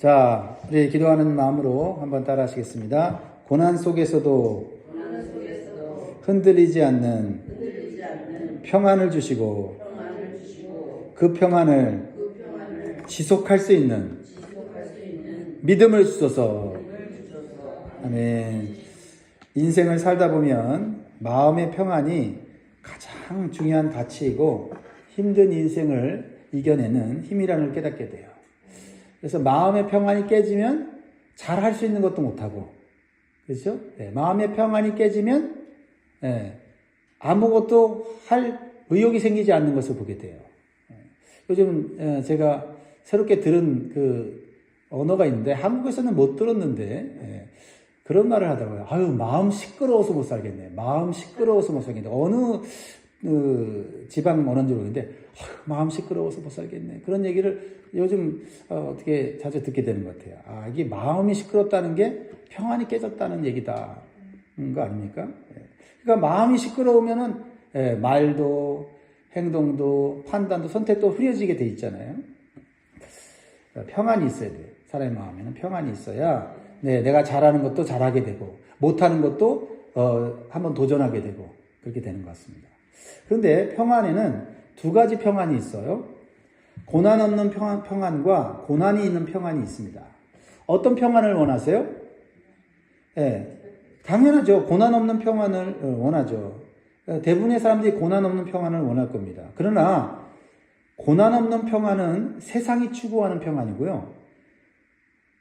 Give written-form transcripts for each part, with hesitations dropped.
자, 우리 기도하는 마음으로 한번 따라 하시겠습니다. 고난 속에서도 흔들리지 않는 평안을 주시고 그 평안을 지속할 수 있는 믿음을 주소서. 아멘. 인생을 살다 보면 마음의 평안이 가장 중요한 가치이고 힘든 인생을 이겨내는 힘이라는 걸 깨닫게 돼요. 그래서 마음의 평안이 깨지면 잘 할 수 있는 것도 못하고, 그렇죠? 네, 마음의 평안이 깨지면 아무것도 할 의욕이 생기지 않는 것을 보게 돼요. 요즘 제가 새롭게 들은 그 언어가 있는데 한국에서는 못 들었는데 그런 말을 하더라고요. 아유, 마음 시끄러워서 못 살겠네. 마음 시끄러워서 못 살겠네. 어느 지방 언어인지 모르겠는데 마음 시끄러워서 못 살겠네. 그런 얘기를 요즘 어떻게 자주 듣게 되는 것 같아요. 아, 이게 마음이 시끄럽다는 게 평안이 깨졌다는 얘기다. 거 아닙니까? 그러니까 마음이 시끄러우면은 말도 행동도 판단도 선택도 흐려지게 돼 있잖아요. 평안이 있어야 돼요. 사람의 마음에는 평안이 있어야 내가 잘하는 것도 잘하게 되고 못하는 것도 한번 도전하게 되고 그렇게 되는 것 같습니다. 그런데 평안에는 두 가지 평안이 있어요. 고난 없는 평안과 고난이 있는 평안이 있습니다. 어떤 평안을 원하세요? 당연하죠. 고난 없는 평안을 원하죠. 대부분의 사람들이 고난 없는 평안을 원할 겁니다. 그러나 고난 없는 평안은 세상이 추구하는 평안이고요.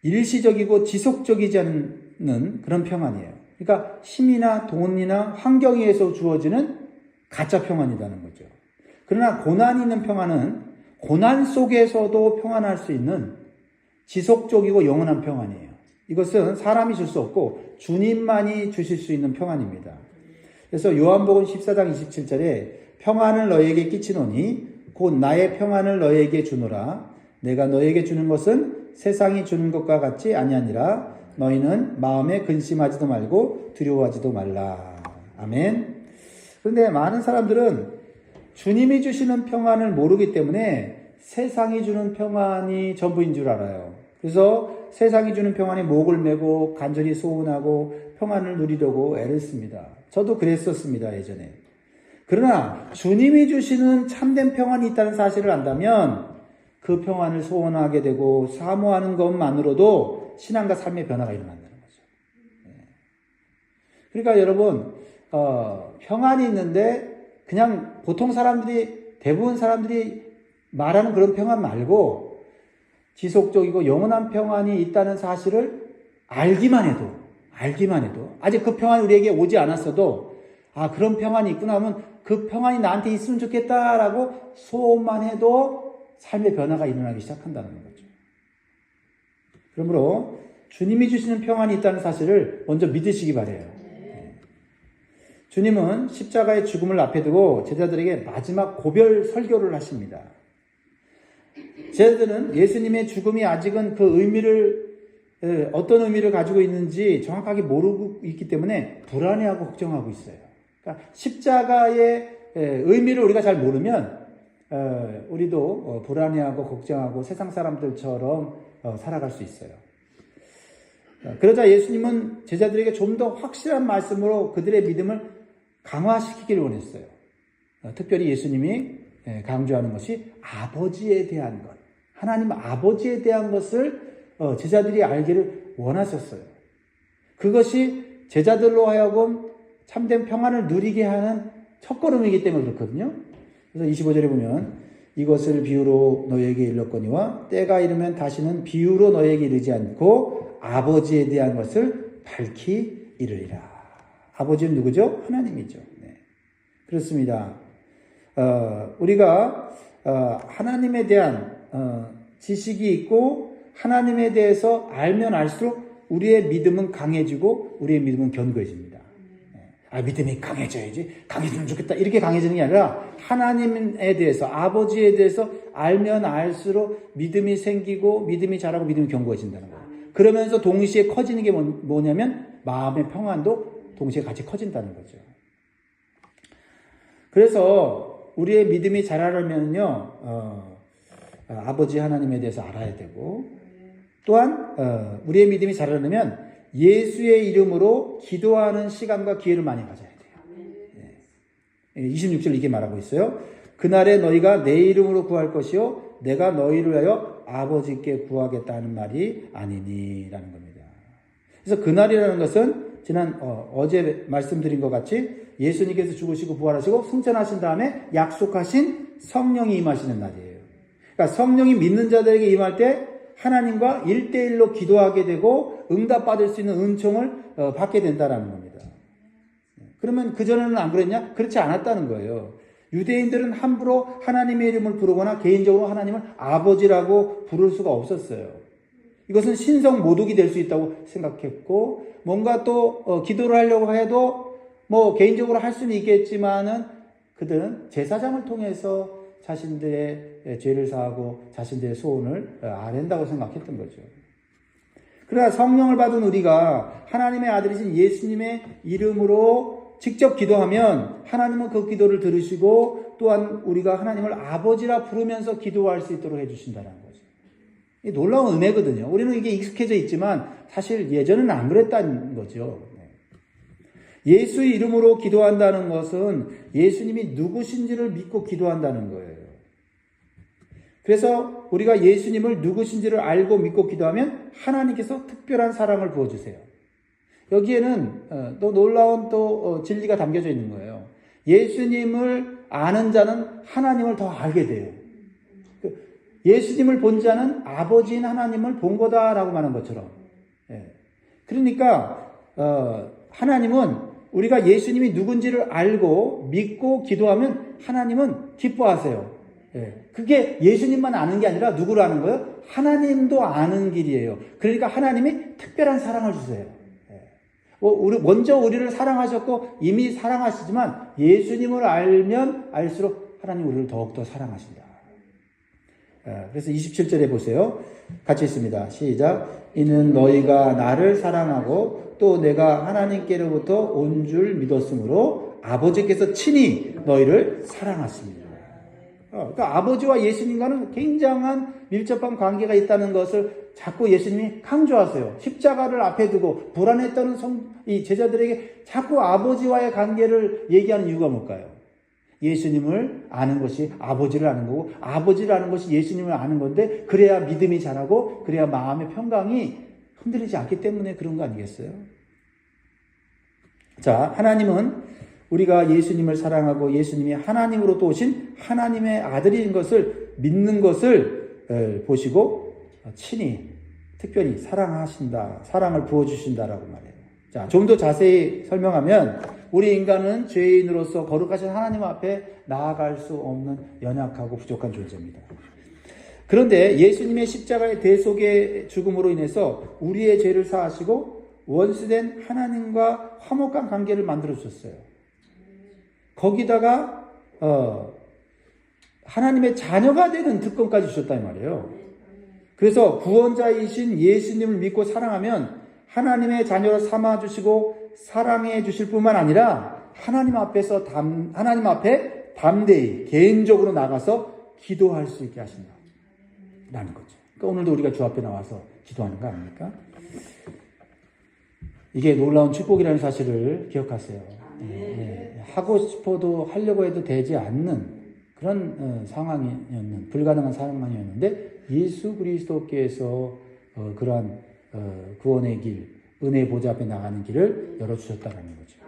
일시적이고 지속적이지 않는 그런 평안이에요. 그러니까 힘이나 돈이나 환경에 의해서 주어지는 가짜 평안이라는 거죠. 그러나 고난이 있는 평안은 고난 속에서도 평안할 수 있는 지속적이고 영원한 평안이에요. 이것은 사람이 줄 수 없고 주님만이 주실 수 있는 평안입니다. 그래서 요한복음 14장 27절에 평안을 너에게 끼치노니 곧 나의 평안을 너에게 주노라. 내가 너에게 주는 것은 세상이 주는 것과 같지 아니하니라. 너희는 마음에 근심하지도 말고 두려워하지도 말라. 아멘. 그런데 많은 사람들은 주님이 주시는 평안을 모르기 때문에 세상이 주는 평안이 전부인 줄 알아요. 그래서 세상이 주는 평안에 목을 메고 간절히 소원하고 평안을 누리려고 애를 씁니다. 저도 그랬었습니다, 예전에. 그러나 주님이 주시는 참된 평안이 있다는 사실을 안다면 그 평안을 소원하게 되고 사모하는 것만으로도 신앙과 삶의 변화가 일어난다는 거죠. 그러니까 여러분, 평안이 있는데 그냥 보통 사람들이, 대부분 사람들이 말하는 그런 평안 말고 지속적이고 영원한 평안이 있다는 사실을 알기만 해도 아직 그 평안이 우리에게 오지 않았어도 아, 그런 평안이 있구나 하면 그 평안이 나한테 있으면 좋겠다라고 소원만 해도 삶의 변화가 일어나기 시작한다는 거죠. 그러므로 주님이 주시는 평안이 있다는 사실을 먼저 믿으시기 바라요. 주님은 십자가의 죽음을 앞에 두고 제자들에게 마지막 고별 설교를 하십니다. 제자들은 예수님의 죽음이 아직은 그 의미를, 어떤 의미를 가지고 있는지 정확하게 모르고 있기 때문에 불안해하고 걱정하고 있어요. 그러니까 십자가의 의미를 우리가 잘 모르면 우리도 불안해하고 걱정하고 세상 사람들처럼 살아갈 수 있어요. 그러자 예수님은 제자들에게 좀 더 확실한 말씀으로 그들의 믿음을 강화시키기를 원했어요. 특별히 예수님이 강조하는 것이 아버지에 대한 것, 하나님 아버지에 대한 것을 제자들이 알기를 원하셨어요. 그것이 제자들로 하여금 참된 평안을 누리게 하는 첫걸음이기 때문에 그렇거든요. 그래서 25절에 보면 이것을 비유로 너에게 일렀거니와 때가 이르면 다시는 비유로 너에게 이르지 않고 아버지에 대한 것을 밝히 이르리라. 아버지는 누구죠? 하나님이죠. 네. 그렇습니다. 우리가 하나님에 대한 지식이 있고 하나님에 대해서 알면 알수록 우리의 믿음은 강해지고 우리의 믿음은 견고해집니다. 믿음이 강해져야지, 강해지면 좋겠다 이렇게 강해지는 게 아니라 하나님에 대해서, 아버지에 대해서 알면 알수록 믿음이 생기고 믿음이 자라고 믿음이 견고해진다는 거예요. 그러면서 동시에 커지는 게 뭐냐면 마음의 평안도 동시에 같이 커진다는 거죠. 그래서 우리의 믿음이 자라려면요, 아버지 하나님에 대해서 알아야 되고 또한 우리의 믿음이 자라려면 예수의 이름으로 기도하는 시간과 기회를 많이 가져야 돼요. 26절 이렇게 말하고 있어요. 그날에 너희가 내 이름으로 구할 것이요 내가 너희를 위하여 아버지께 구하겠다는 말이 아니니라는 겁니다. 그래서 그날이라는 것은 지난 어제 말씀드린 것 같이 예수님께서 죽으시고 부활하시고 승천하신 다음에 약속하신 성령이 임하시는 날이에요. 그러니까 성령이 믿는 자들에게 임할 때 하나님과 1대1로 기도하게 되고 응답받을 수 있는 은총을 받게 된다는 겁니다. 그러면 그전에는 안 그랬냐? 그렇지 않았다는 거예요. 유대인들은 함부로 하나님의 이름을 부르거나 개인적으로 하나님을 아버지라고 부를 수가 없었어요. 이것은 신성 모독이 될 수 있다고 생각했고 뭔가 또 기도를 하려고 해도 뭐 개인적으로 할 수는 있겠지만은 그들은 제사장을 통해서 자신들의 죄를 사하고 자신들의 소원을 아랜다고 생각했던 거죠. 그러나 성령을 받은 우리가 하나님의 아들이신 예수님의 이름으로 직접 기도하면 하나님은 그 기도를 들으시고 또한 우리가 하나님을 아버지라 부르면서 기도할 수 있도록 해주신다는 거죠. 이 놀라운 은혜거든요. 우리는 이게 익숙해져 있지만 사실 예전에는 안 그랬다는 거죠. 예수의 이름으로 기도한다는 것은 예수님이 누구신지를 믿고 기도한다는 거예요. 그래서 우리가 예수님을 누구신지를 알고 믿고 기도하면 하나님께서 특별한 사랑을 부어주세요. 여기에는 또 놀라운 또 진리가 담겨져 있는 거예요. 예수님을 아는 자는 하나님을 더 알게 돼요. 예수님을 본 자는 아버지인 하나님을 본 거다라고 말하는 것처럼. 그러니까 하나님은 우리가 예수님이 누군지를 알고 믿고 기도하면 하나님은 기뻐하세요. 그게 예수님만 아는 게 아니라 누구를 아는 거예요? 하나님도 아는 길이에요. 그러니까 하나님이 특별한 사랑을 주세요. 먼저 우리를 사랑하셨고 이미 사랑하시지만 예수님을 알면 알수록 하나님 우리를 더욱더 사랑하신다. 그래서 27절에 보세요. 같이 있습니다. 시작. 이는 너희가 나를 사랑하고 또 내가 하나님께로부터 온 줄 믿었으므로 아버지께서 친히 너희를 사랑하십니다. 그러니까 아버지와 예수님과는 굉장한 밀접한 관계가 있다는 것을 자꾸 예수님이 강조하세요. 십자가를 앞에 두고 불안했던 이 제자들에게 자꾸 아버지와의 관계를 얘기하는 이유가 뭘까요? 예수님을 아는 것이 아버지를 아는 거고 아버지를 아는 것이 예수님을 아는 건데 그래야 믿음이 자라고 그래야 마음의 평강이 흔들리지 않기 때문에 그런 거 아니겠어요? 자, 하나님은 우리가 예수님을 사랑하고 예수님이 하나님으로부터 오신 하나님의 아들인 것을 믿는 것을 보시고 친히 특별히 사랑하신다, 사랑을 부어주신다라고 말해요. 자, 좀 더 자세히 설명하면 우리 인간은 죄인으로서 거룩하신 하나님 앞에 나아갈 수 없는 연약하고 부족한 존재입니다. 그런데 예수님의 십자가의 대속의 죽음으로 인해서 우리의 죄를 사하시고 원수된 하나님과 화목한 관계를 만들어 주셨어요. 거기다가 하나님의 자녀가 되는 특권까지 주셨단 말이에요. 그래서 구원자이신 예수님을 믿고 사랑하면 하나님의 자녀로 삼아주시고 사랑해 주실 뿐만 아니라 하나님 앞에 담대히 개인적으로 나가서 기도할 수 있게 하신다라는 거죠. 그러니까 오늘도 우리가 주 앞에 나와서 기도하는 거 아닙니까? 이게 놀라운 축복이라는 사실을 기억하세요. 하고 싶어도 하려고 해도 되지 않는 그런 상황이었는 불가능한 상황이었는데 예수 그리스도께서 그러한 구원의 길, 은혜의 보좌 앞에 나가는 길을 열어주셨다는 거죠.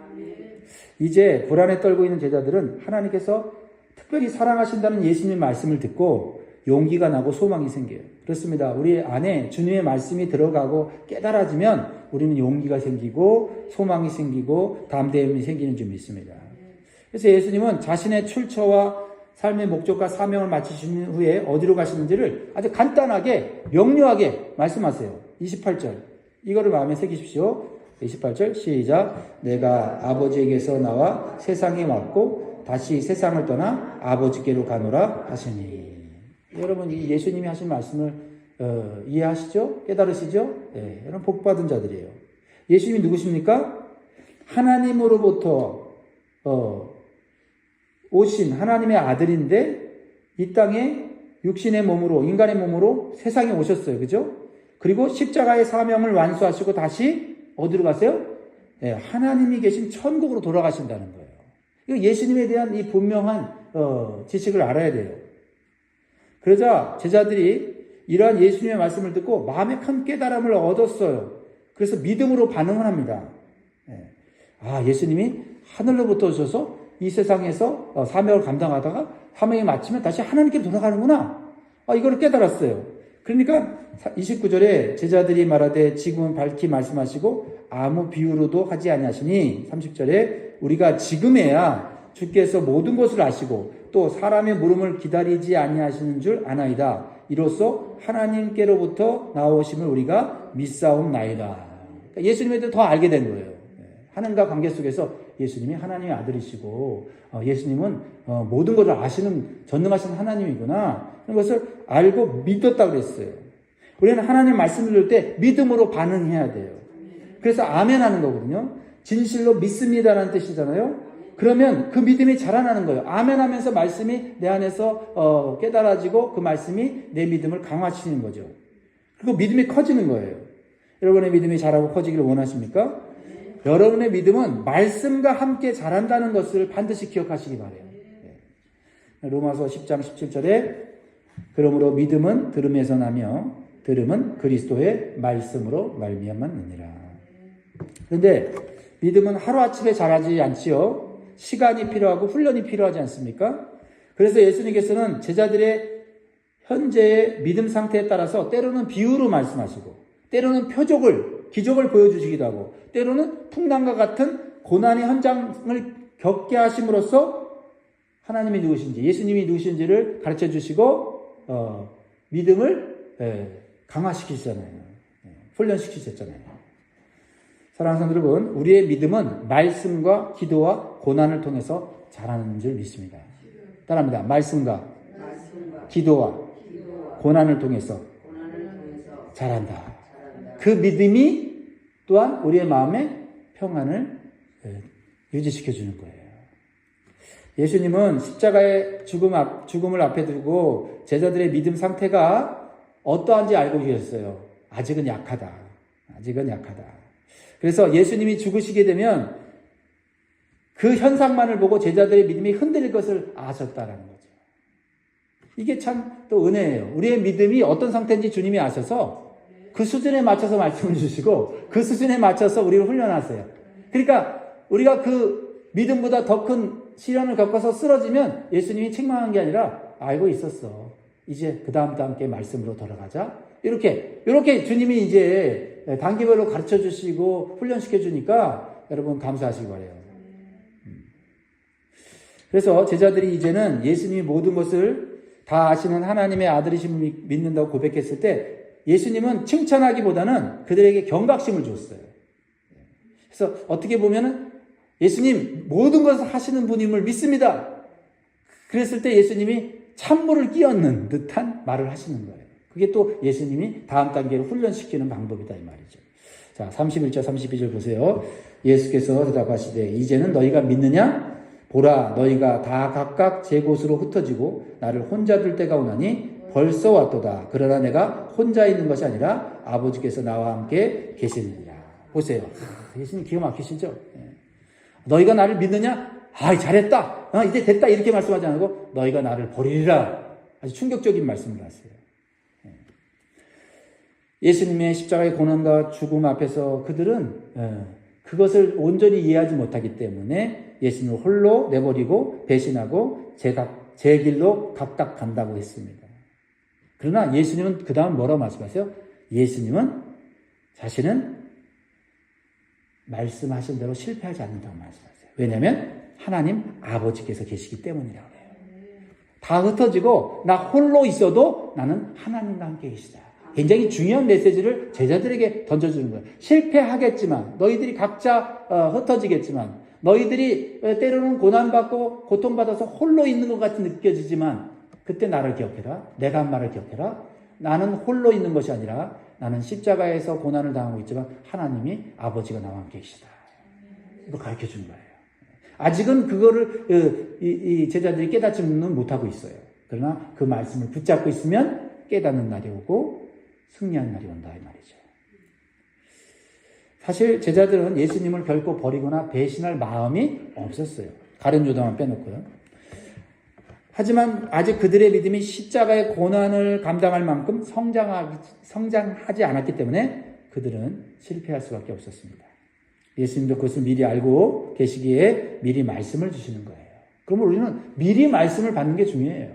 이제 불안에 떨고 있는 제자들은 하나님께서 특별히 사랑하신다는 예수님의 말씀을 듣고 용기가 나고 소망이 생겨요. 그렇습니다. 우리 안에 주님의 말씀이 들어가고 깨달아지면 우리는 용기가 생기고 소망이 생기고 담대함이 생기는 줄 믿습니다. 그래서 예수님은 자신의 출처와 삶의 목적과 사명을 마치신 후에 어디로 가시는지를 아주 간단하게 명료하게 말씀하세요. 28절 이거를 마음에 새기십시오. 28절 시작. 내가 아버지에게서 나와 세상에 왔고 다시 세상을 떠나 아버지께로 가노라 하시니. 여러분 이 예수님이 하신 말씀을 이해하시죠? 깨달으시죠? 네, 여러분 복받은 자들이에요. 예수님이 누구십니까? 하나님으로부터 오신 하나님의 아들인데 이 땅에 육신의 몸으로 인간의 몸으로 세상에 오셨어요. 그죠? 그리고 십자가의 사명을 완수하시고 다시 어디로 가세요? 네, 하나님이 계신 천국으로 돌아가신다는 거예요. 이거 예수님에 대한 이 분명한 지식을 알아야 돼요. 그러자 제자들이 이러한 예수님의 말씀을 듣고 마음에 큰 깨달음을 얻었어요. 그래서 믿음으로 반응을 합니다. 예수님이 하늘로부터 오셔서 이 세상에서 사명을 감당하다가 사명이 마치면 다시 하나님께 돌아가는구나. 이걸 깨달았어요. 그러니까 29절에 제자들이 말하되 지금은 밝히 말씀하시고 아무 비유로도 하지 아니하시니 30절에 우리가 지금에야 주께서 모든 것을 아시고 또 사람의 물음을 기다리지 아니하시는 줄 아나이다. 이로써 하나님께로부터 나오심을 우리가 믿사옵나이다. 그러니까 예수님에 대해 더 알게 된 거예요. 하나님과 관계 속에서 예수님이 하나님의 아들이시고 예수님은 모든 것을 아시는 전능하신 하나님이구나. 그것을 알고 믿었다고 그랬어요. 우리는 하나님 말씀을 들을 때 믿음으로 반응해야 돼요. 그래서 아멘 하는 거거든요. 진실로 믿습니다라는 뜻이잖아요. 그러면 그 믿음이 자라나는 거예요. 아멘 하면서 말씀이 내 안에서 깨달아지고 그 말씀이 내 믿음을 강화시키는 거죠. 그리고 믿음이 커지는 거예요. 여러분의 믿음이 자라고 커지기를 원하십니까? 여러분의 믿음은 말씀과 함께 자란다는 것을 반드시 기억하시기 바라요. 로마서 10장 17절에 그러므로 믿음은 들음에서 나며 들음은 그리스도의 말씀으로 말미암았느니라. 그런데 믿음은 하루아침에 자라지 않지요. 시간이 필요하고 훈련이 필요하지 않습니까? 그래서 예수님께서는 제자들의 현재의 믿음 상태에 따라서 때로는 비유로 말씀하시고 때로는 기적을 보여주시기도 하고 때로는 풍랑과 같은 고난의 현장을 겪게 하심으로써 하나님이 누구신지 예수님이 누구신지를 가르쳐 주시고 믿음을 강화시키셨잖아요. 훈련시키셨잖아요. 사랑하는 성도 여러분, 우리의 믿음은 말씀과 기도와 고난을 통해서 자라는 줄 믿습니다. 따라합니다. 말씀과 기도와 고난을 통해서 자란다. 그 믿음이 또한 우리의 마음에 평안을 유지시켜주는 거예요. 예수님은 십자가의 죽음을 앞에 두고 제자들의 믿음 상태가 어떠한지 알고 계셨어요. 아직은 약하다. 그래서 예수님이 죽으시게 되면 그 현상만을 보고 제자들의 믿음이 흔들릴 것을 아셨다라는 거죠. 이게 참 또 은혜예요. 우리의 믿음이 어떤 상태인지 주님이 아셔서 그 수준에 맞춰서 말씀을 주시고 그 수준에 맞춰서 우리를 훈련하세요. 그러니까 우리가 그 믿음보다 더 큰 시련을 겪어서 쓰러지면 예수님이 책망한 게 아니라 알고 있었어. 이제 그 다음과 함께 말씀으로 돌아가자. 이렇게 주님이 이제 단계별로 가르쳐 주시고 훈련시켜 주니까 여러분 감사하시기 바라요. 그래서 제자들이 이제는 예수님이 모든 것을 다 아시는 하나님의 아들이심을 믿는다고 고백했을 때 예수님은 칭찬하기보다는 그들에게 경각심을 줬어요. 그래서 어떻게 보면은 예수님 모든 것을 하시는 분임을 믿습니다. 그랬을 때 예수님이 찬물을 끼얹는 듯한 말을 하시는 거예요. 그게 또 예수님이 다음 단계로 훈련시키는 방법이다 이 말이죠. 자, 31절 32절 보세요. 예수께서 대답하시되 이제는 너희가 믿느냐? 보라 너희가 다 각각 제 곳으로 흩어지고 나를 혼자 둘 때가 오나니 벌써 왔도다. 그러나 내가 혼자 있는 것이 아니라 아버지께서 나와 함께 계시느니라. 보세요. 예수님 기가 막히시죠? 너희가 나를 믿느냐? 잘했다. 이제 됐다. 이렇게 말씀하지 않고 너희가 나를 버리리라. 아주 충격적인 말씀을 하세요. 예수님의 십자가의 고난과 죽음 앞에서 그들은 그것을 온전히 이해하지 못하기 때문에 예수님을 홀로 내버리고 배신하고 제 길로 각각 간다고 했습니다. 그러나 예수님은 그 다음 뭐라고 말씀하세요? 예수님은 자신은 말씀하신 대로 실패하지 않는다고 말씀하세요. 왜냐하면 하나님 아버지께서 계시기 때문이라고 해요. 다 흩어지고 나 홀로 있어도 나는 하나님과 함께 계시다. 굉장히 중요한 메시지를 제자들에게 던져주는 거예요. 실패하겠지만 너희들이 각자 흩어지겠지만 너희들이 때로는 고난받고 고통받아서 홀로 있는 것 같이 느껴지지만 그때 나를 기억해라. 내가 한 말을 기억해라. 나는 홀로 있는 것이 아니라 나는 십자가에서 고난을 당하고 있지만 하나님이 아버지가 나와 함께 계시다. 이거 가르쳐 주는 거예요. 아직은 그거를 이 제자들이 깨닫지는 못하고 있어요. 그러나 그 말씀을 붙잡고 있으면 깨닫는 날이 오고 승리하는 날이 온다 이 말이죠. 사실 제자들은 예수님을 결코 버리거나 배신할 마음이 없었어요. 가룟 유다만 빼놓고요. 하지만 아직 그들의 믿음이 십자가의 고난을 감당할 만큼 성장하지 않았기 때문에 그들은 실패할 수밖에 없었습니다. 예수님도 그것을 미리 알고 계시기에 미리 말씀을 주시는 거예요. 그러면 우리는 미리 말씀을 받는 게 중요해요.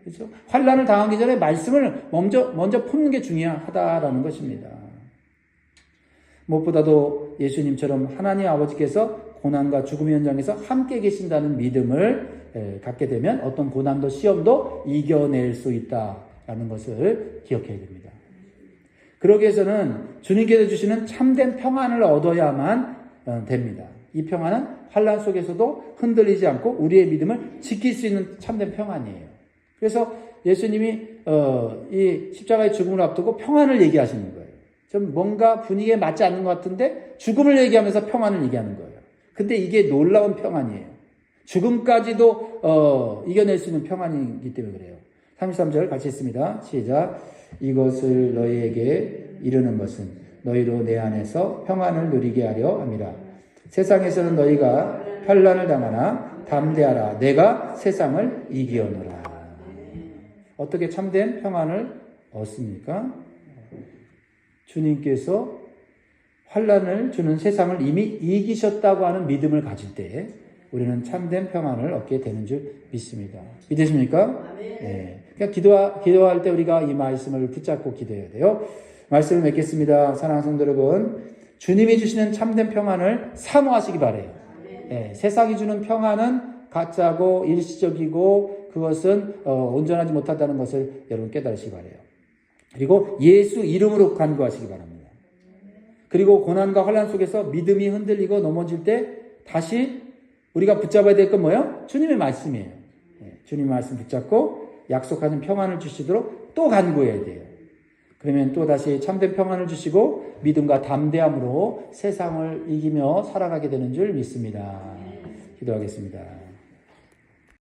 그렇죠? 환난을 당하기 전에 말씀을 먼저 품는 게 중요하다라는 것입니다. 무엇보다도 예수님처럼 하나님 아버지께서 고난과 죽음의 현장에서 함께 계신다는 믿음을 갖게 되면 어떤 고난도 시험도 이겨낼 수 있다라는 것을 기억해야 됩니다. 그러기 위해서는 주님께서 주시는 참된 평안을 얻어야만 됩니다. 이 평안은 환난 속에서도 흔들리지 않고 우리의 믿음을 지킬 수 있는 참된 평안이에요. 그래서 예수님이 이 십자가의 죽음을 앞두고 평안을 얘기하시는 거예요. 좀 뭔가 분위기에 맞지 않는 것 같은데 죽음을 얘기하면서 평안을 얘기하는 거예요. 근데 이게 놀라운 평안이에요. 죽음까지도 이겨낼 수 있는 평안이기 때문에 그래요. 33절 같이 읽습니다. 시작. 이것을 너희에게 이르는 것은 너희로 내 안에서 평안을 누리게 하려 함이라. 세상에서는 너희가 환난을 당하나 담대하라. 내가 세상을 이기었노라. 어떻게 참된 평안을 얻습니까? 주님께서 환난을 주는 세상을 이미 이기셨다고 하는 믿음을 가질 때 우리는 참된 평안을 얻게 되는 줄 믿습니다. 믿으십니까? 네. 그러니까 기도할 때 우리가 이 말씀을 붙잡고 기도해야 돼요. 말씀을 맺겠습니다. 사랑하는 성도 여러분, 주님이 주시는 참된 평안을 사모하시기 바라요. 네. 세상이 주는 평안은 가짜고 일시적이고 그것은 온전하지 못하다는 것을 여러분 깨달으시기 바라요. 그리고 예수 이름으로 간구하시기 바랍니다. 그리고 고난과 환난 속에서 믿음이 흔들리고 넘어질 때 다시 우리가 붙잡아야 될 건 뭐예요? 주님의 말씀이에요. 주님의 말씀 붙잡고 약속하는 평안을 주시도록 또 간구해야 돼요. 그러면 또 다시 참된 평안을 주시고 믿음과 담대함으로 세상을 이기며 살아가게 되는 줄 믿습니다. 기도하겠습니다.